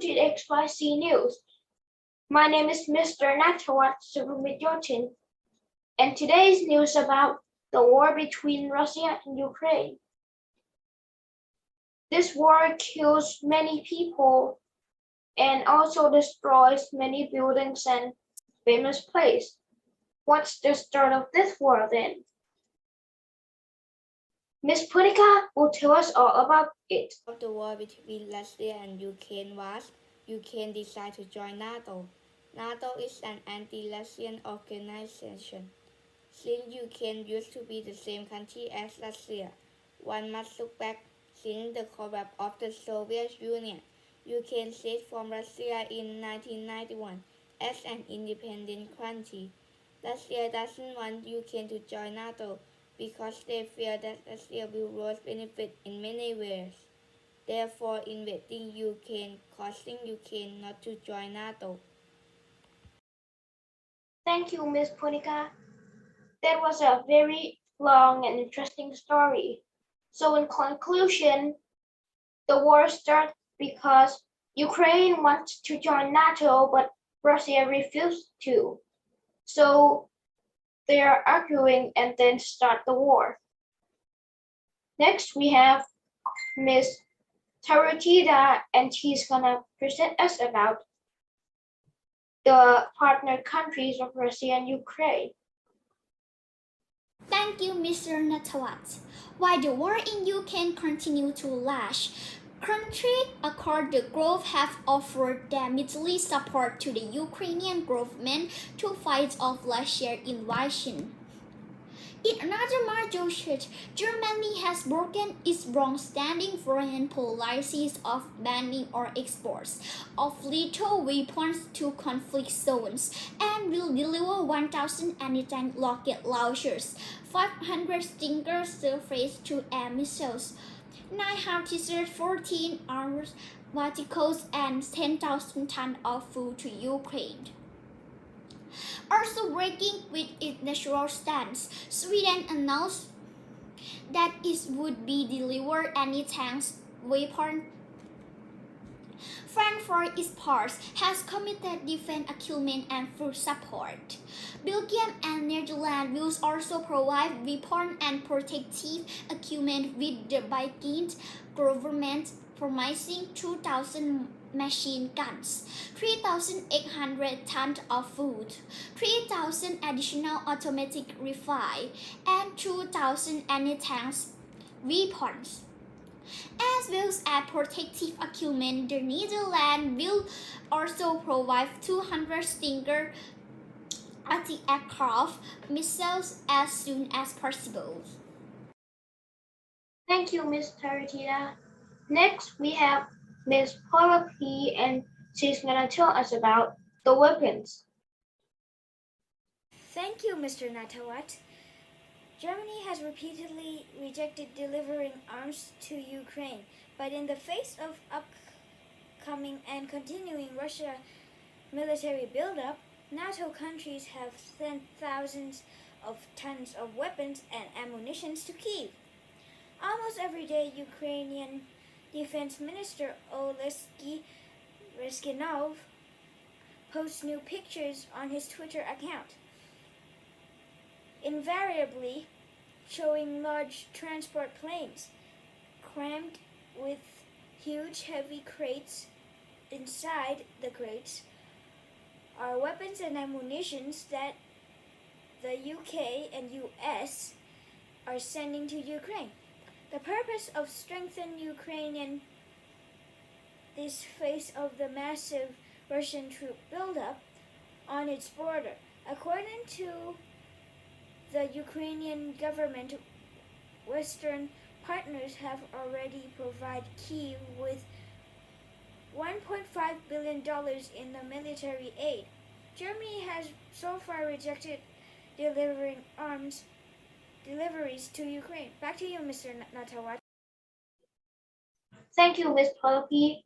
to XYZ News. My name is Mr. Natawat Subumijotin, and today's news about the war between Russia and Ukraine. This war kills many people and also destroys many buildings and famous places. What's the start of this war then? Ms. Punika will tell us all about it. The war between Russia and Ukraine was Ukraine decided to join NATO. NATO is an anti-Russian organization. Since Ukraine used to be the same country as Russia, one must look back since the collapse of the Soviet Union. Ukraine split from Russia in 1991 as an independent country. Russia doesn't want Ukraine to join NATO because they fear that Russia will lose benefit in many ways. Therefore, invading Ukraine, causing Ukraine not to join NATO. Thank you, Ms. Punika. That was a very long and interesting story. So in conclusion, the war started because Ukraine wants to join NATO, but Russia refused to. So they are arguing and then start the war. Next, we have Ms. Tarutida, and she's gonna present us about the partner countries of Russia and Ukraine. Thank you, Mr. Natawat. While the war in Ukraine continues to last, countries across the globe have offered their military support to the Ukrainian government to fight off Russia's invasion. In another major shift, Germany has broken its long-standing foreign policies of banning all exports of lethal weapons to conflict zones and will deliver 1,000 anti-tank rocket launchers, 500 Stinger surface-to-air missiles, 9 howitzers, 14 armored vehicles, and 10,000 tons of food to Ukraine. Also breaking with its natural stance, Sweden announced that it would be deliver anti-tank weapons. France, for its part, has committed defense equipment and food support. Belgium and Netherlands will also provide weapons and protective equipment, with the Belgian government promising 2,000 machine guns, 3,800 tons of food, 3,000 additional automatic rifles, and 2,000 anti-tank weapons. As well as protective equipment, the Netherlands will also provide 200 Stinger anti-aircraft missiles as soon as possible. Thank you, Ms. Tarutida. Next, we have Ms. Paula P., and she's gonna tell us about the weapons. Thank you, Mr. Natawat. Germany has repeatedly rejected delivering arms to Ukraine, but in the face of upcoming and continuing Russia military buildup, NATO countries have sent thousands of tons of weapons and ammunition to Kyiv. Almost every day, Ukrainian Defense Minister Oleksiy Reznikov posts new pictures on his Twitter account, invariably showing large transport planes crammed with huge heavy crates. Inside the crates are weapons and ammunition that the UK and US are sending to Ukraine. The purpose of strengthening Ukraine this face of the massive Russian troop buildup on its border. According to the Ukrainian government, Western partners have already provided Kyiv with $1.5 billion in the military aid. Germany has so far rejected delivering arms deliveries to Ukraine. Back to you, Mr. Natawat. Thank you, Ms. Paula P.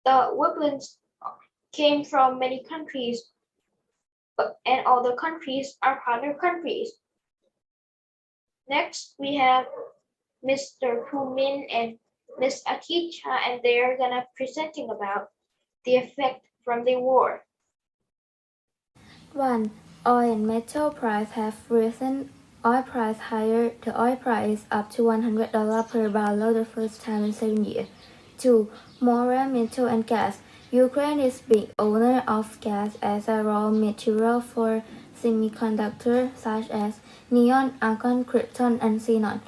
The weapons came from many countries, and all the countries are partner countries. Next, we have Mr. Pumin and Ms. Aticha, and they are gonna presenting about the effect from the war. 1. Oil and metal price have risen. Oil price higher. The oil price up to $100 per barrel the first time in 7 years. 2. More rare metal and gas. Ukraine is big owner of gas as a raw material for semiconductors such as neon, argon, krypton, and xenon,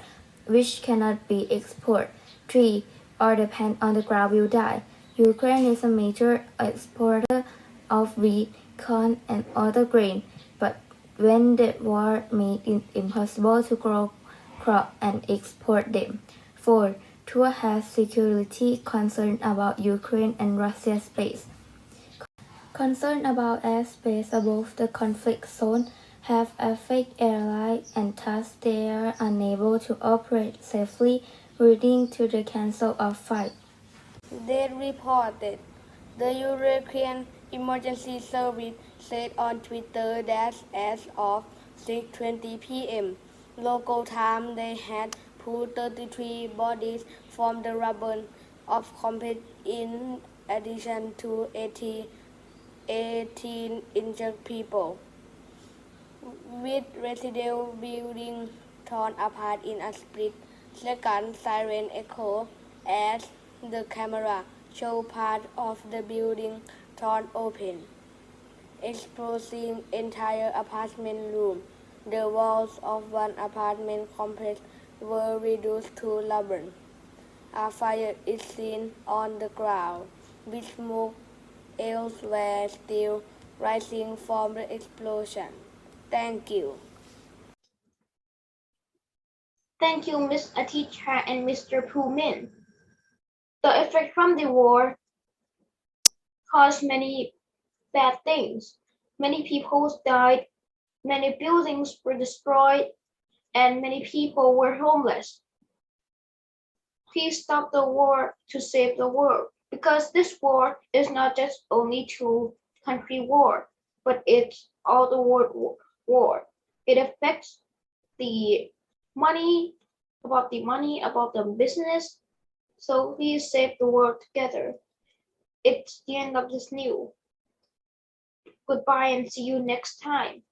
which cannot be exported. 3. All depend on the ground will die. Ukraine is a major exporter of wheat, corn, and other grain, but when the war made it impossible to grow crop and export them. 4. Tour has security concern about Ukraine and Russia's space. Concern about airspace above the conflict zone have affected airlines and thus they are unable to operate safely, leading to the cancel of flights. They reported. The European Emergency Service said on Twitter that as of 6:20 p.m. local time they had pulled 33 bodies from the rubble of conflict in addition to 18 injured people, with residential buildings torn apart in a split-second siren echo as the camera showed part of the building torn open, exposing entire apartment room. The walls of one apartment complex were reduced to rubble. A fire is seen on the ground, with smoke elsewhere still rising from the explosion. Thank you. Thank you, Ms. Aticha and Mr. Pumin. The effect from the war caused many bad things. Many people died, many buildings were destroyed, and many people were homeless. Please stop the war to save the world, because this war is not just only two-country war, but it's all the world war. It affects the money, about the business. So please save the world together. It's the end of this news. Goodbye and see you next time.